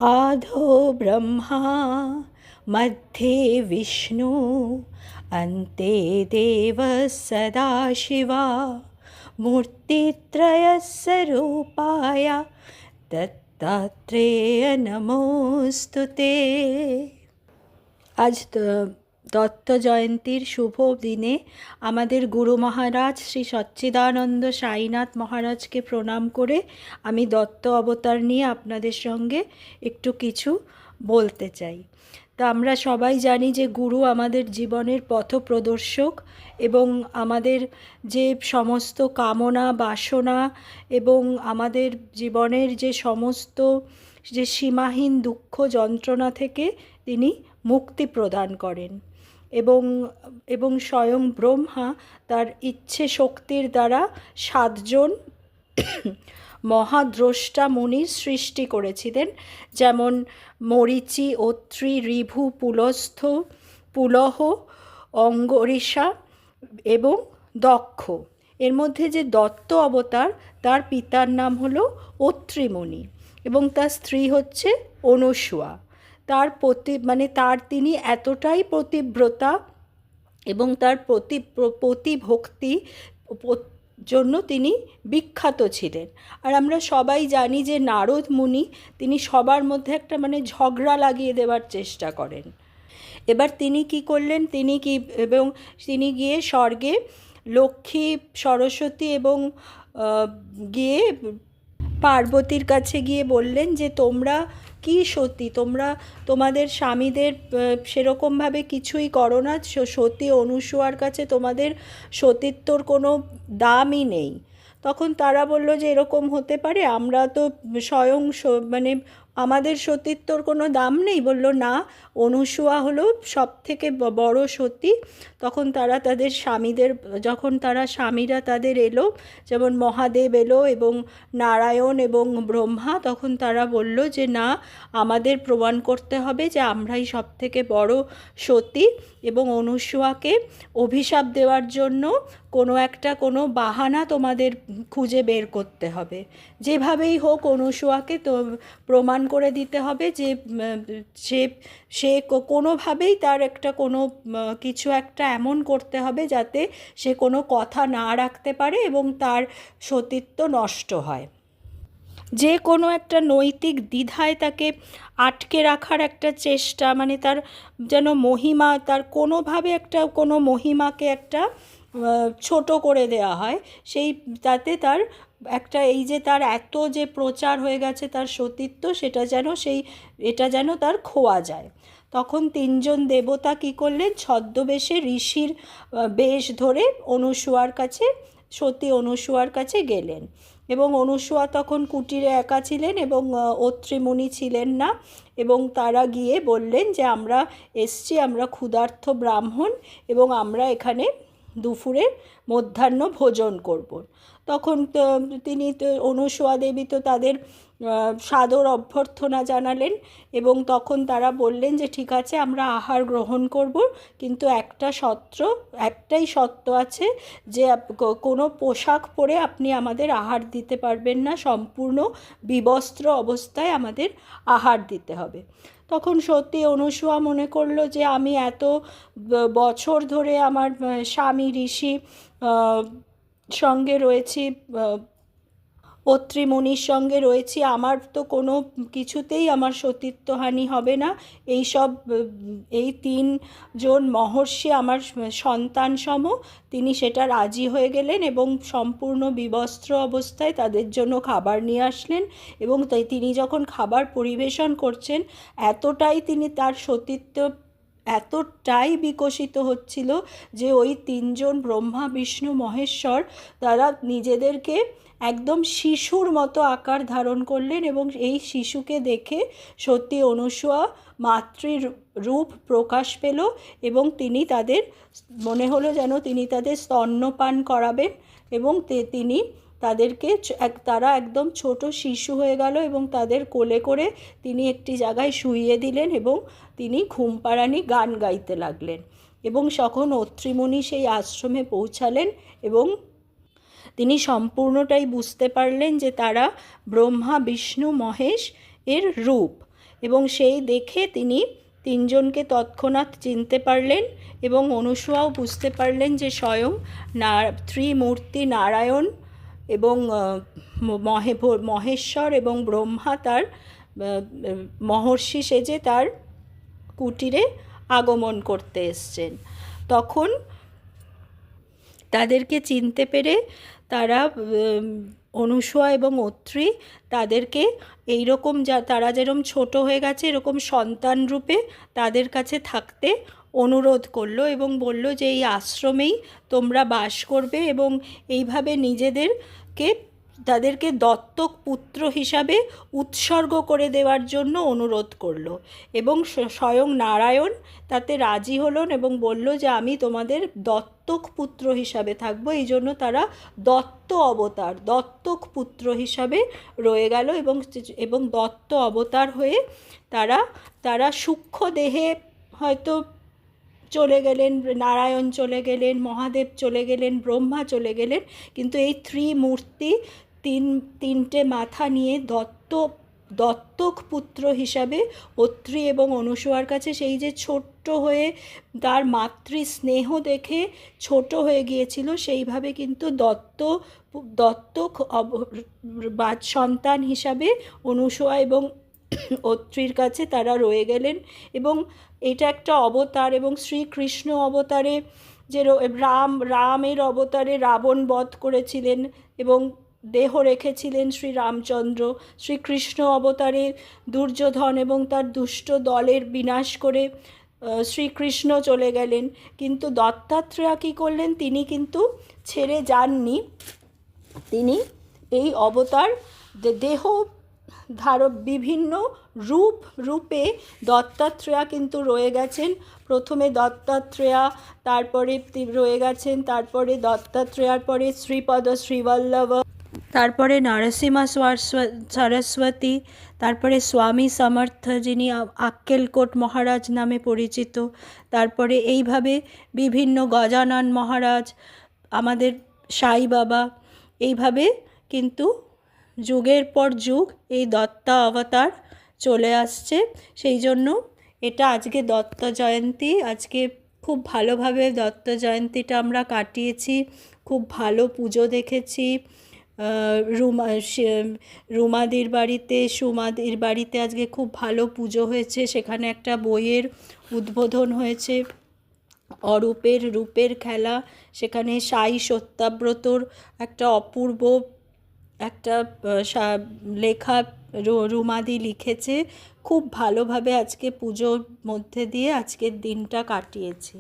आधो ब्रह्मा मध्ये विष्णु अन्ते देवः सदाशिवा मूर्तित्रयस्वरूपाय दत्तात्रेय नमोऽस्तु ते। আজ দত্ত জয়ন্তীর শুভ দিনে আমাদের গুরু মহারাজ শ্রী সচ্চিদানন্দ সাইনাথ মহারাজকে প্রণাম করে আমি দত্ত অবতার নিয়ে আপনাদের সঙ্গে একটু কিছু বলতে চাই। তা আমরা সবাই জানি যে গুরু আমাদের জীবনের পথপ্রদর্শক এবং আমাদের যে সমস্ত কামনা বাসনা এবং আমাদের জীবনের যে সমস্ত যে সীমাহীন দুঃখ যন্ত্রণা থেকে তিনি মুক্তি প্রদান করেন এবং স্বয়ং ব্রহ্মা তার ইচ্ছে শক্তির দ্বারা 7 জন মহাদ্রষ্টা মুনির সৃষ্টি করেছিলেন, যেমন মরীচি, অত্রি, ঋভু, পুলস্থ, পুলহ, অঙ্গরীষা এবং দক্ষ। এর মধ্যে যে দত্ত অবতার, তার পিতার নাম হলো অত্রি মুনি এবং তার স্ত্রী হচ্ছে অনুসূয়া। তার তিনি এতটাই পতিব্রতা এবং তার প্রতিভক্তি জন্য তিনি বিখ্যাত ছিলেন। আর আমরা সবাই জানি যে নারদ মুনি তিনি সবার মধ্যে একটা ঝগড়া লাগিয়ে দেওয়ার চেষ্টা করেন। এবার তিনি কি করলেন, তিনি গিয়ে স্বর্গে লক্ষ্মী, সরস্বতী এবং গিয়ে পার্বতীর কাছে গিয়ে বললেন যে তোমরা কি সতী, তোমরা তোমাদের স্বামীদের সেরকমভাবে কিছুই করো না, সতী অনুসূয়ার কাছে তোমাদের সতীত্বর কোনো দামই নেই। তখন তারা বলল যে এরকম হতে পারে, আমরা তো স্বয়ং আমাদের সতীত্বর কোনো দাম নেই। বলল না, অনুসূয়া হলো সব থেকে বড় সতী। তখন তারা তাদের স্বামীরা তাদের এলো, যেমন মহাদেব এলো এবং নারায়ণ এবং ব্রহ্মা, তখন তারা বলল যে না, আমাদের প্রমাণ করতে হবে যে আমরাই সব থেকে বড় সতী এবং অনুসূয়াকে অভিশাপ দেওয়ার জন্য কোনো বাহানা তোমাদের খুঁজে বের করতে হবে। যেভাবেই হোক অনুসূয়াকে তো প্রমাণ করে দিতে হবে যে সে কোনোভাবেই তার কিছু একটা এমন করতে হবে যাতে সে কোনো কথা না রাখতে পারে এবং তার সতীত্ব নষ্ট হয়। যে কোনো একটা নৈতিক দ্বিধায় তাকে আটকে রাখার একটা চেষ্টা, তার যেন মহিমা, তার কোনোভাবে কোনো মহিমাকে একটা ছোট করে দেওয়া হয়, তাতে তার এই যে তার এত যে প্রচার হয়ে গেছে তার সতীত্ব, এটা যেন তার খোয়া যায়। তখন 3 জন দেবতা কী করলেন, ছদ্মবেশে ঋষির বেশ ধরে সতী অনুসূয়ার কাছে গেলেন এবং অনুসূয়া তখন কুটিরে একা ছিলেন এবং অত্রি মুনি ছিলেন না, এবং তারা গিয়ে বললেন যে আমরা এসছি, আমরা ক্ষুধার্ত ব্রাহ্মণ এবং আমরা এখানে দুপুরে মধ্যাহ্ন ভোজন করব। তখন অনুসূয়া দেবী তো তাদের সাদর অভ্যর্থনা জানালেন এবং তখন তারা বললেন যে ঠিক আছে, আমরা আহার গ্রহণ করব, কিন্তু একটাই শর্ত আছে যে কোনো পোশাক পরে আপনি আমাদের আহার দিতে পারবেন না, সম্পূর্ণ বিবস্ত্র অবস্থায় আমাদের আহার দিতে হবে। তখন সত্যি অনুসূয়া মনে করলো যে আমি এত বছর ধরে আমার স্বামী ঋষি সঙ্গে রয়েছি, অত্রি মুনির সঙ্গে রয়েছি, আমার তো কোনো কিছুতেই আমার সতীত্বহানি হবে না। এই 3 জন মহর্ষি আমার সন্তান সম, তিনি সেটা রাজি হয়ে গেলেন এবং সম্পূর্ণ বিবস্ত্র অবস্থায় তাদের জন্য খাবার নিয়ে আসলেন এবং তিনি যখন খাবার পরিবেশন করছেন, তার সতীত্ব এতটাই বিকশিত হচ্ছিল যে ওই 3 জন ব্রহ্মা, বিষ্ণু, মহেশ্বর তারা নিজেদেরকে একদম শিশুর মতো আকার ধারণ করলেন এবং এই শিশুকে দেখে সত্যি অনুসূয়া মাতৃর রূপ প্রকাশ পেল এবং মনে হলো যেন তিনি তাদের স্তন্যপান করাবেন এবং তারা একদম ছোট শিশু হয়ে গেল এবং তাদের কোলে করে তিনি একটি জায়গায় শুইয়ে দিলেন এবং তিনি ঘুমপাড়ানি গান গাইতে লাগলেন এবং তখন অত্রি মুনি সেই আশ্রমে পৌঁছালেন এবং তিনি সম্পূর্ণটাই বুঝতে পারলেন যে তারা ব্রহ্মা, বিষ্ণু, মহেশ এর রূপ এবং সেই দেখে তিনি তিনজনকে তৎক্ষণাৎ চিনতে পারলেন এবং অনুসূয়াও বুঝতে পারলেন যে স্বয়ং ত্রিমূর্তি নারায়ণ এবং মহেশ্বর এবং ব্রহ্মা তার মহর্ষি সেজে তার কুটিরে আগমন করতে এসছেন। তখন তাদেরকে চিনতে পেরে তারা অনুসূয়া এবং অত্রি তাদেরকে এইরকম তারা যেরকম ছোট হয়ে গেছে এরকম সন্তান রূপে তাদের কাছে থাকতে অনুরোধ করলো এবং বলল যে এই আশ্রমেই তোমরা বাস করবে এবং এইভাবে তাদেরকে দত্তক পুত্র হিসাবে উৎসর্গ করে দেওয়ার জন্য অনুরোধ করলো এবং স্বয়ং নারায়ণ তাতে রাজি হলেন এবং বলল যে আমি তোমাদের দত্তক পুত্র হিসাবে থাকবো। এই জন্য তারা দত্তক পুত্র হিসাবে রয়ে গেল এবং দত্ত অবতার হয়ে তারা সূক্ষ্ম দেহে হয়তো চলে গেলেন, নারায়ণ চলে গেলেন, মহাদেব চলে গেলেন, ব্রহ্মা চলে গেলেন, কিন্তু এই ত্রিমূর্তি তিনটে মাথা নিয়ে দত্তক পুত্র হিসাবে অত্রি এবং অনুসূয়ার কাছে সেই যে ছোট্ট হয়ে তার মাতৃ স্নেহ দেখে ছোট হয়ে গিয়েছিল সেইভাবে কিন্তু দত্তক সন্তান হিসাবে অনুসূয়া এবং অত্রির কাছে তারা রয়ে গেলেন। এবং এটা একটা অবতার এবং শ্রীকৃষ্ণ অবতারে যে রামের অবতারে রাবণ বধ করেছিলেন এবং দেহ রেখেছিলেন শ্রীরামচন্দ্র, শ্রীকৃষ্ণ অবতারে দুর্যোধন এবং তার দুষ্ট দলের বিনাশ করে শ্রীকৃষ্ণ চলে গেলেন, কিন্তু দত্তাত্রেয় কী করলেন, তিনি কিন্তু ছেড়ে যাননি। তিনি এই অবতার দেহ বিভিন্ন রূপে দত্তাত্রেয়া কিন্তু রয়ে গেছেন। প্রথমে দত্তাত্রেয়া, তারপরে রয়ে গেছেন, তারপরে দত্তাত্রেয়ার পরে শ্রীপদ শ্রীবল্লভ, তারপরে নরসিংহ সরস্বতী, তারপরে স্বামী সমর্থ যিনি আক্কেলকোট মহারাজ নামে পরিচিত, তারপরে এইভাবে বিভিন্ন গজানন মহারাজ, আমাদের সাই বাবা, এইভাবে কিন্তু যুগের পর যুগ এই দত্তা অবতার চলে আসছে। সেই জন্য এটা আজকে দত্ত জয়ন্তী। আজকে খুব ভালোভাবে দত্ত জয়ন্তীটা আমরা কাটিয়েছি, খুব ভালো পুজো দেখেছি। রুমাদির বাড়িতে, সুমাদির বাড়িতে আজকে খুব ভালো পুজো হয়েছে। সেখানে একটা বইয়ের উদ্বোধন হয়েছে, রূপের খেলা। সেখানে সাই সত্যাব্রতর একটা অপূর্ব একটা লেখা রুমাদি লিখেছে। খুব ভালোভাবে আজকে পুজোর মধ্যে দিয়ে আজকের দিনটা কাটিয়েছি।